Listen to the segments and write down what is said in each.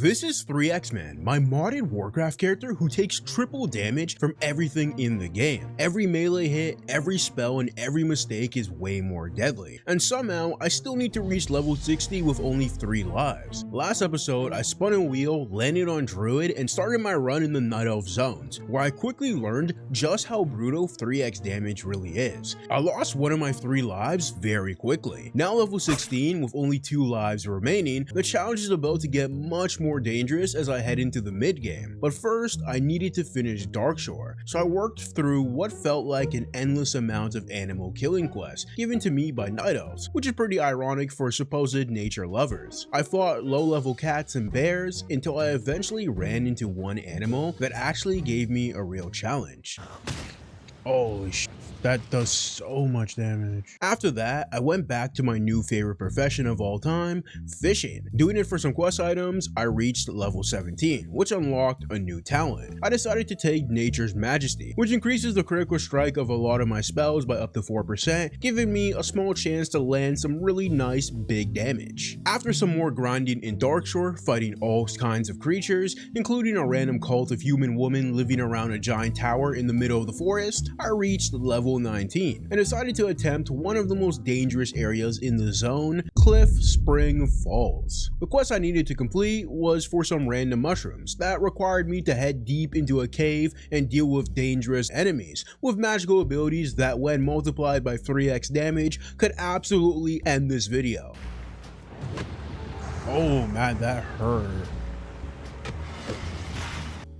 This is 3X-Man, my modded Warcraft character who takes triple damage from everything in the game. Every melee hit, every spell, and every mistake is way more deadly. And somehow, I still need to reach level 60 with only 3 lives. Last episode, I spun a wheel, landed on Druid, and started my run in the Night Elf zones, where I quickly learned just how brutal 3x damage really is. I lost one of my 3 lives very quickly. Now level 16 with only 2 lives remaining, the challenge is about to get much more dangerous as I head into the mid game. But first, I needed to finish Darkshore, so I worked through what felt like an endless amount of animal killing quests given to me by Night Elves, which is pretty ironic for supposed nature lovers. I fought low level cats and bears until I eventually ran into one animal that actually gave me a real challenge. Holy sh**. That does so much damage. After that, I went back to my new favorite profession of all time, fishing. Doing it for some quest items, I reached level 17, which unlocked a new talent. I decided to take Nature's Majesty, which increases the critical strike of a lot of my spells by up to 4%, giving me a small chance to land some really nice big damage. After some more grinding in Darkshore, fighting all kinds of creatures, including a random cult of human woman living around a giant tower in the middle of the forest, I reached level 19 and decided to attempt one of the most dangerous areas in the zone, Cliff Spring Falls. The quest I needed to complete was for some random mushrooms that required me to head deep into a cave and deal with dangerous enemies with magical abilities that, when multiplied by 3x damage, could absolutely end this video. Oh man, that hurt.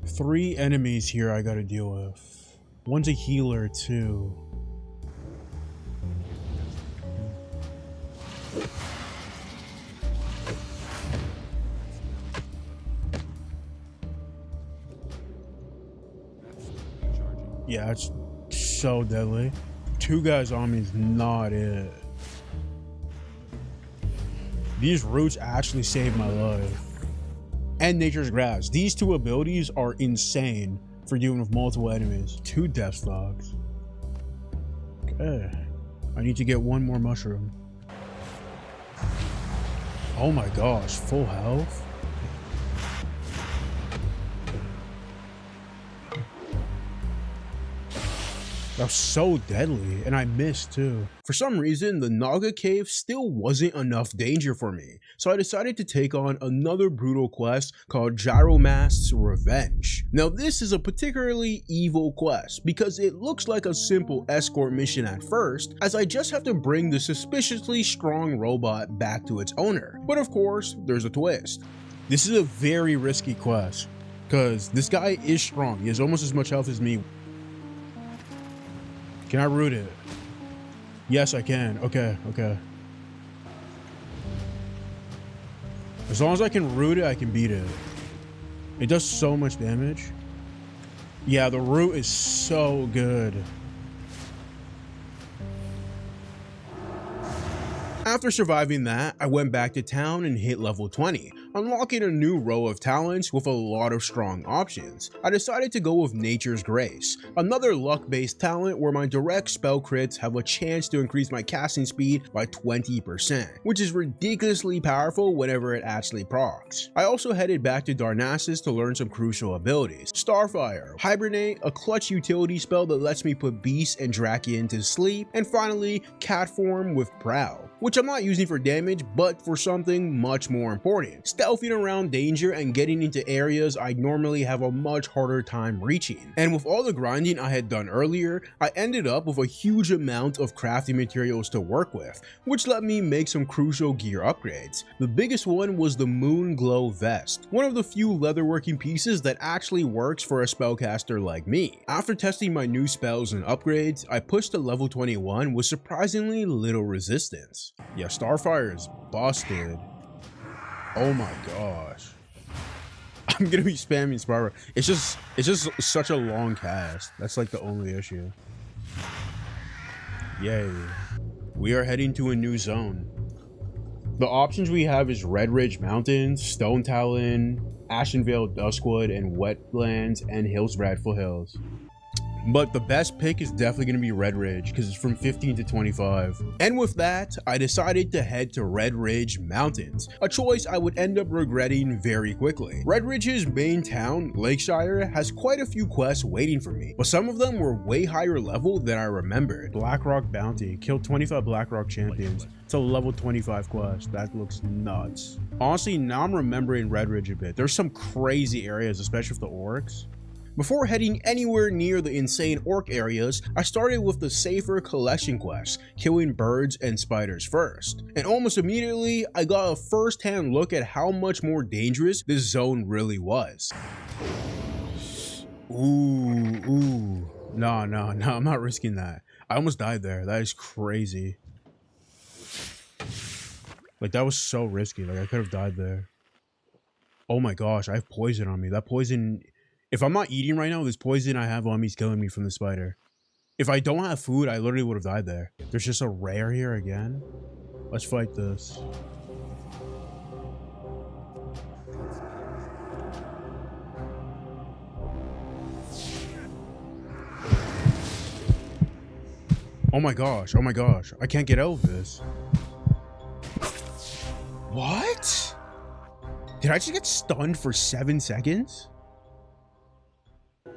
3 enemies here I gotta deal with. One's a healer too. Yeah, it's so deadly. 2 guys on me is not it. These roots actually saved my life. And Nature's Grasp. These 2 abilities are insane for dealing with multiple enemies. 2 death stocks. Okay. I need to get 1 more mushroom. Oh my gosh, full health? That was so deadly, and I missed too. For some reason, the Naga Cave still wasn't enough danger for me, so I decided to take on another brutal quest called Gyromast's Revenge. Now this is a particularly evil quest because it looks like a simple escort mission at first, as I just have to bring the suspiciously strong robot back to its owner. But of course, there's a twist. This is a very risky quest, because this guy is strong. He has almost as much health as me. Can I root it? Yes, I can. Okay. As long as I can root it, I can beat it. It does so much damage. Yeah, the root is so good. After surviving that, I went back to town and hit level 20, unlocking a new row of talents with a lot of strong options. I decided to go with Nature's Grace, another luck-based talent where my direct spell crits have a chance to increase my casting speed by 20%, which is ridiculously powerful whenever it actually procs. I also headed back to Darnassus to learn some crucial abilities. Starfire, Hibernate, a clutch utility spell that lets me put beasts and Drakian to sleep, and finally, Catform with Prowl, which I'm not using for damage, but for something much more important: stealthing around danger and getting into areas I normally have a much harder time reaching. And with all the grinding I had done earlier, I ended up with a huge amount of crafting materials to work with, which let me make some crucial gear upgrades. The biggest one was the Moon Glow Vest, one of the few leatherworking pieces that actually works for a spellcaster like me. After testing my new spells and upgrades, I pushed to level 21 with surprisingly little resistance. Yeah, Starfire is busted. Oh my gosh. I'm gonna be spamming Starfire. It's just such a long cast. That's like the only issue. Yay. We are heading to a new zone. The options we have is Red Ridge Mountains, Stone Talon, Ashenvale Duskwood, and Wetlands, and Hills Bradful Hills. but the best pick is definitely going to be Red Ridge because it's from 15 to 25. And with that, I decided to head to Red Ridge Mountains, a choice I would end up regretting very quickly. Red Ridge's main town, Lakeshire, has quite a few quests waiting for me, but some of them were way higher level than I remembered. Blackrock Bounty, kill 25 Blackrock champions. It's a level 25 quest. That looks nuts. Honestly, now I'm remembering Red Ridge a bit. There's some crazy areas, especially with the orcs. Before heading anywhere near the insane orc areas, I started with the safer collection quests, killing birds and spiders first. And almost immediately, I got a first-hand look at how much more dangerous this zone really was. Ooh. No, I'm not risking that. I almost died there. That is crazy. Like, that was so risky. Like, I could have died there. Oh my gosh, I have poison on me. That poison... If I'm not eating right now, this poison I have on me is killing me from the spider. If I don't have food, I literally would have died there. There's just a rare here again. Let's fight this. Oh my gosh. I can't get out of this. What? Did I just get stunned for 7 seconds?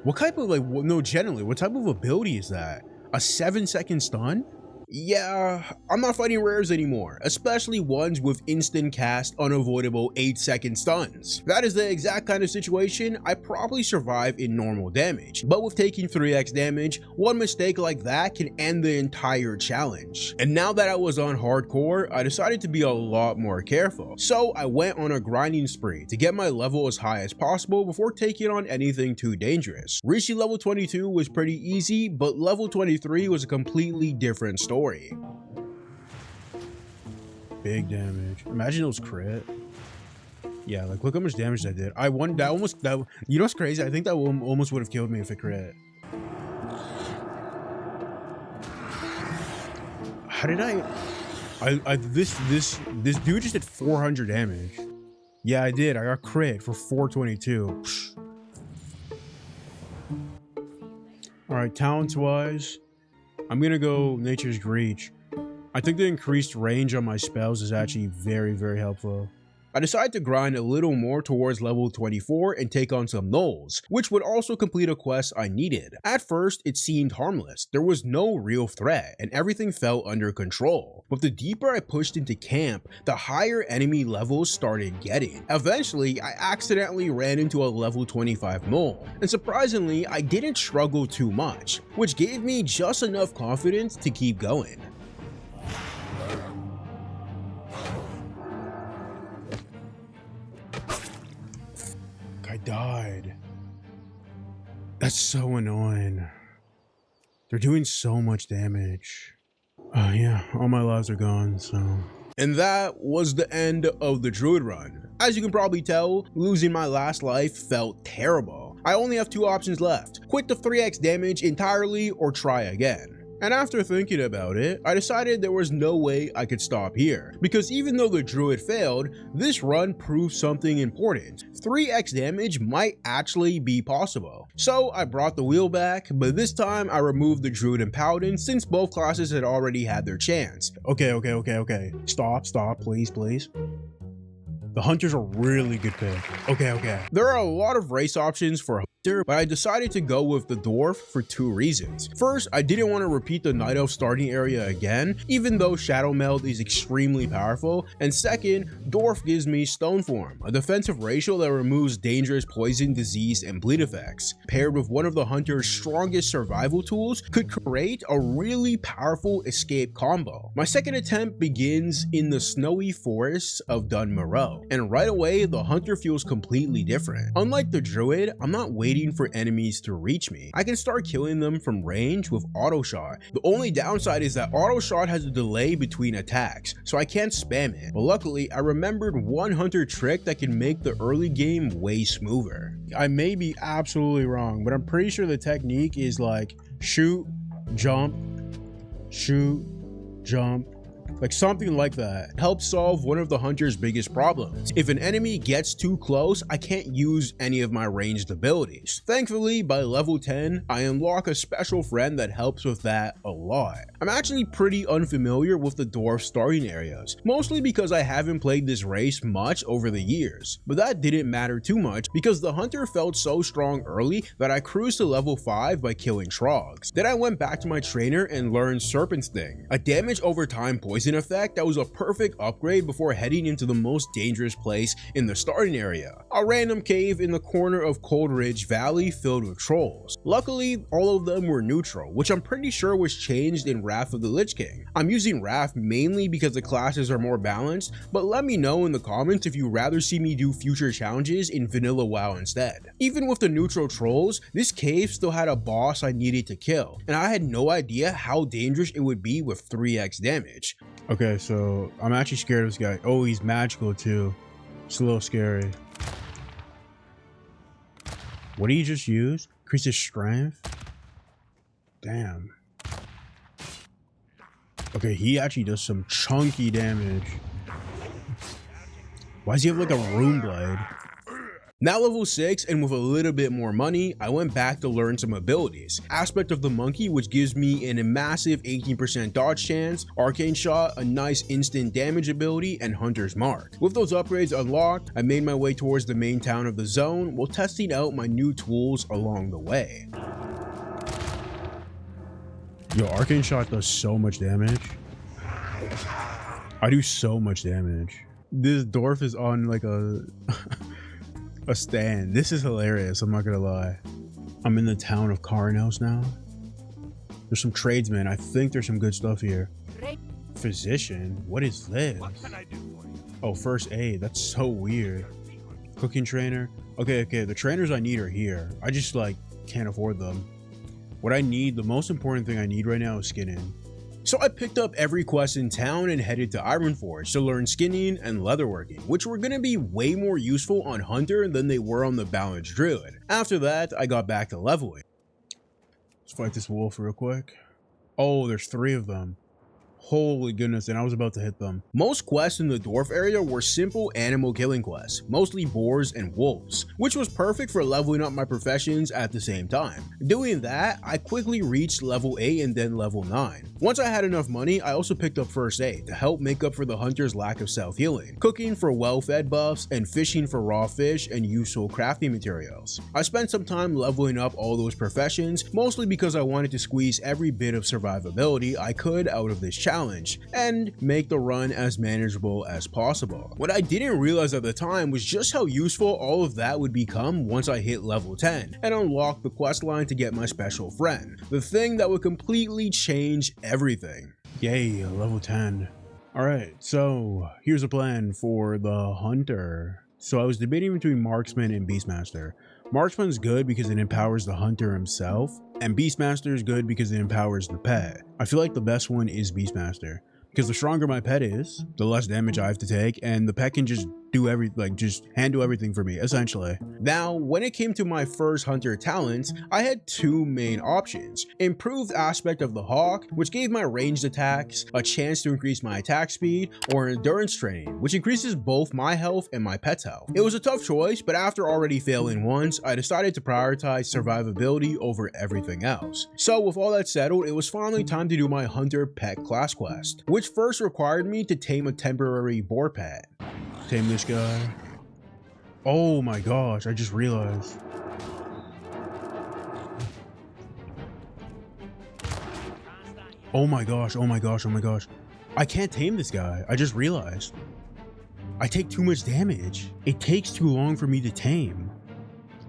What type of, like, no, generally, what type of ability is that? A 7-second stun? Yeah, I'm not fighting rares anymore, especially ones with instant cast unavoidable 8-second stuns. That is the exact kind of situation I probably survive in normal damage, but with taking 3x damage, one mistake like that can end the entire challenge. And now that I was on hardcore, I decided to be a lot more careful. So I went on a grinding spree to get my level as high as possible before taking on anything too dangerous. Reaching level 22 was pretty easy, but level 23 was a completely different story. Big damage. Imagine those crit. Yeah, like look how much damage that did. I won that almost. That, you know what's crazy? I think that almost would have killed me if it crit. How did this dude just did 400 damage. Yeah, I did. I got crit for 422. All right, talents wise, I'm gonna go Nature's Reach. I think the increased range on my spells is actually very, very helpful. I decided to grind a little more towards level 24 and take on some gnolls, which would also complete a quest I needed. At first, it seemed harmless. There was no real threat, and everything felt under control. But the deeper I pushed into camp, the higher enemy levels started getting. Eventually, I accidentally ran into a level 25 gnoll, and surprisingly, I didn't struggle too much, which gave me just enough confidence to keep going. I died. That's so annoying. They're doing so much damage. Yeah, all my lives are gone, so. And that was the end of the Druid run. As you can probably tell, losing my last life felt terrible. I only have two options left: quit the 3x damage entirely or try again. And after thinking about it, I decided there was no way I could stop here, because even though the Druid failed, this run proved something important. 3x damage might actually be possible. So I brought the wheel back, but this time I removed the Druid and Paladin since both classes had already had their chance. Okay. Stop, please. The Hunter's a really good pick. Okay. There are a lot of race options for Hunter, but I decided to go with the Dwarf for two reasons. First, I didn't want to repeat the Night Elf starting area again, even though Shadow Meld is extremely powerful. And second, Dwarf gives me Stone Form, a defensive racial that removes dangerous poison, disease, and bleed effects. Paired with one of the Hunter's strongest survival tools, could create a really powerful escape combo. My second attempt begins in the snowy forests of Dun Moreau, and right away, the Hunter feels completely different. Unlike the Druid, I'm not waiting for enemies to reach me. I can start killing them from range with auto shot. The only downside is that auto shot has a delay between attacks, so I can't spam it. But luckily, I remembered one Hunter trick that can make the early game way smoother. I may be absolutely wrong, but I'm pretty sure the technique is like shoot, jump, Like something like that. Helps solve one of the hunter's biggest problems. If an enemy gets too close, I can't use any of my ranged abilities. Thankfully, by level 10, I unlock a special friend that helps with that a lot. I'm actually pretty unfamiliar with the dwarf starting areas, mostly because I haven't played this race much over the years. But that didn't matter too much because the hunter felt so strong early that I cruised to level 5 by killing Trogs. Then I went back to my trainer and learned Serpent Sting, a damage over time poison effect that was a perfect upgrade before heading into the most dangerous place in the starting area, a random cave in the corner of Cold Ridge Valley filled with trolls. Luckily, all of them were neutral, which I'm pretty sure was changed in Wrath of the Lich King. I'm using Wrath mainly because the classes are more balanced, but let me know in the comments if you'd rather see me do future challenges in vanilla WoW instead. Even with the neutral trolls, this cave still had a boss I needed to kill, and I had no idea how dangerous it would be with 3x damage. Okay, so I'm actually scared of this guy. Oh, he's magical too. It's a little scary. What did he just use? Increase his strength? Damn. Okay, he actually does some chunky damage. Why does he have like a rune blade? Now level 6, and with a little bit more money, I went back to learn some abilities. Aspect of the Monkey, which gives me a massive 18% dodge chance, Arcane Shot, a nice instant damage ability, and Hunter's Mark. With those upgrades unlocked, I made my way towards the main town of the zone while testing out my new tools along the way. Yo, Arcane Shot does so much damage. I do so much damage. This dwarf is on like a a stand. This is hilarious, I'm not gonna lie. I'm in the town of Carnhouse now. There's some tradesmen. I think there's some good stuff here. Physician? What is this? What can I do for you? Oh, first aid. That's so weird. Cooking trainer. Okay, the trainers I need are here. I just like can't afford them. What I need, the most important thing I need right now is skinning. So I picked up every quest in town and headed to Ironforge to learn skinning and leatherworking, which were going to be way more useful on Hunter than they were on the Balanced Druid. After that, I got back to leveling. Let's fight this wolf real quick. Oh, there's 3 of them. Holy goodness, and I was about to hit them. Most quests in the dwarf area were simple animal killing quests, mostly boars and wolves, which was perfect for leveling up my professions at the same time. Doing that, I quickly reached level 8 and then level 9. Once I had enough money, I also picked up first aid to help make up for the hunter's lack of self-healing, cooking for well-fed buffs, and fishing for raw fish and useful crafting materials. I spent some time leveling up all those professions, mostly because I wanted to squeeze every bit of survivability I could out of this challenge and make the run as manageable as possible. What I didn't realize at the time was just how useful all of that would become once I hit level 10 and unlocked the questline to get my special friend, the thing that would completely change everything. Yay, level 10. Alright, so here's a plan for the hunter. So I was debating between Marksman and Beastmaster. Marksman's good because it empowers the hunter himself, and Beastmaster is good because it empowers the pet. I feel like the best one is Beastmaster, because the stronger my pet is, the less damage I have to take, and the pet can just do just handle everything for me, essentially. Now, when it came to my first hunter talents, I had 2 main options. Improved aspect of the hawk, which gave my ranged attacks a chance to increase my attack speed, or endurance training, which increases both my health and my pet's health. It was a tough choice, but after already failing once, I decided to prioritize survivability over everything else. So with all that settled, it was finally time to do my hunter pet class quest, which first required me to tame a temporary boar pet. Tame this guy. Oh my gosh, I just realized. Oh my gosh. I can't tame this guy. I just realized. I take too much damage. It takes too long for me to tame.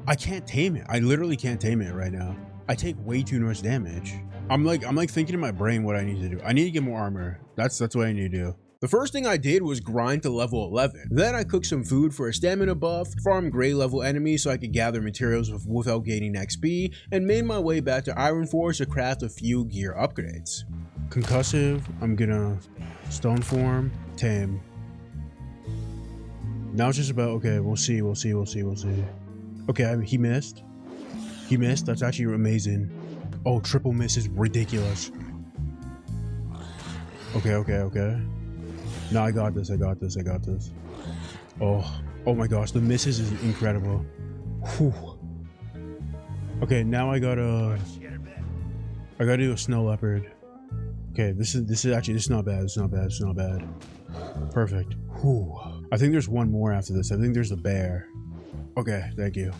I can't tame it. I literally can't tame it right now. I take way too much damage. I'm like thinking in my brain what I need to do. I need to get more armor. That's what I need to do. The first thing I did was grind to level 11. Then I cooked some food for a stamina buff, farmed gray level enemies so I could gather materials without gaining XP, and made my way back to Ironforge to craft a few gear upgrades. Concussive, I'm gonna stone form, tame. Now it's just about, okay, we'll see. Okay, he missed. That's actually amazing. Oh, triple miss is ridiculous. Okay. No, I got this. Oh my gosh, the misses is incredible. Whew. Okay, now I gotta do a snow leopard. Okay, this is not bad. Perfect. Whew. I think there's one more after this. I think there's the bear. Okay, thank you.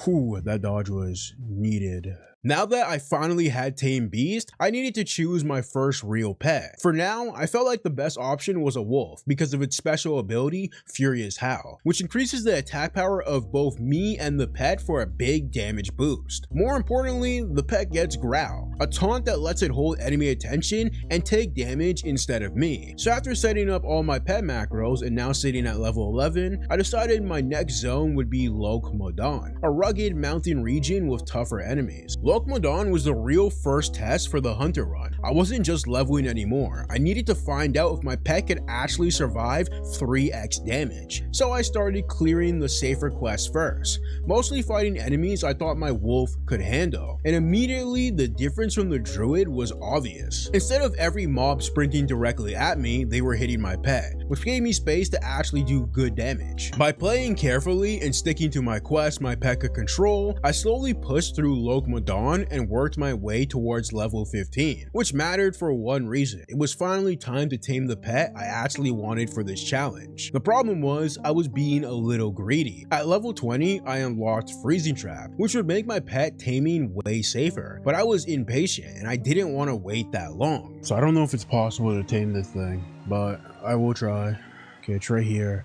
Whew, that dodge was needed. Now that I finally had Tame Beast, I needed to choose my first real pet. For now, I felt like the best option was a wolf because of its special ability, Furious Howl, which increases the attack power of both me and the pet for a big damage boost. More importantly, the pet gets Growl, a taunt that lets it hold enemy attention and take damage instead of me. So after setting up all my pet macros and now sitting at level 11, I decided my next zone would be Modan, a rugged mountain region with tougher enemies. Modan was the real first test for the hunter run. I wasn't just leveling anymore. I needed to find out if my pet could actually survive 3x damage. So I started clearing the safer quests first, mostly fighting enemies I thought my wolf could handle. And immediately the difference from the druid was obvious. Instead of every mob sprinting directly at me, they were hitting my pet, which gave me space to actually do good damage. By playing carefully and sticking to my quests my pet could control, I slowly pushed through Modan and worked my way towards level 15, which mattered for one reason. It was finally time to tame the pet I actually wanted for this challenge. The problem was I was being a little greedy. At level 20, I unlocked Freezing Trap, which would make my pet taming way safer, but I was impatient and I didn't want to wait that long. So I don't know if it's possible to tame this thing, but I will try. Okay, it's right here.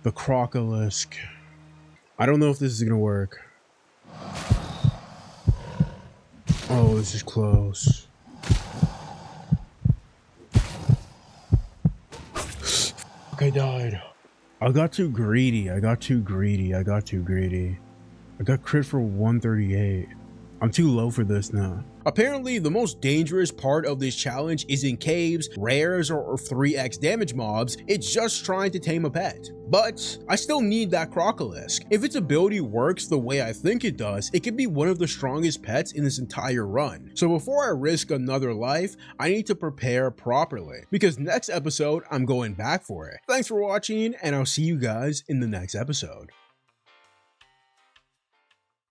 The Crocolisk. I don't know if this is gonna work. Oh, this is close. I died. I got too greedy. I got crit for 138. I'm too low for this now. Apparently, the most dangerous part of this challenge isn't caves, rares, or 3x damage mobs, it's just trying to tame a pet. But I still need that Crocolisk. If its ability works the way I think it does, it could be one of the strongest pets in this entire run. So before I risk another life, I need to prepare properly, because next episode, I'm going back for it. Thanks for watching, and I'll see you guys in the next episode.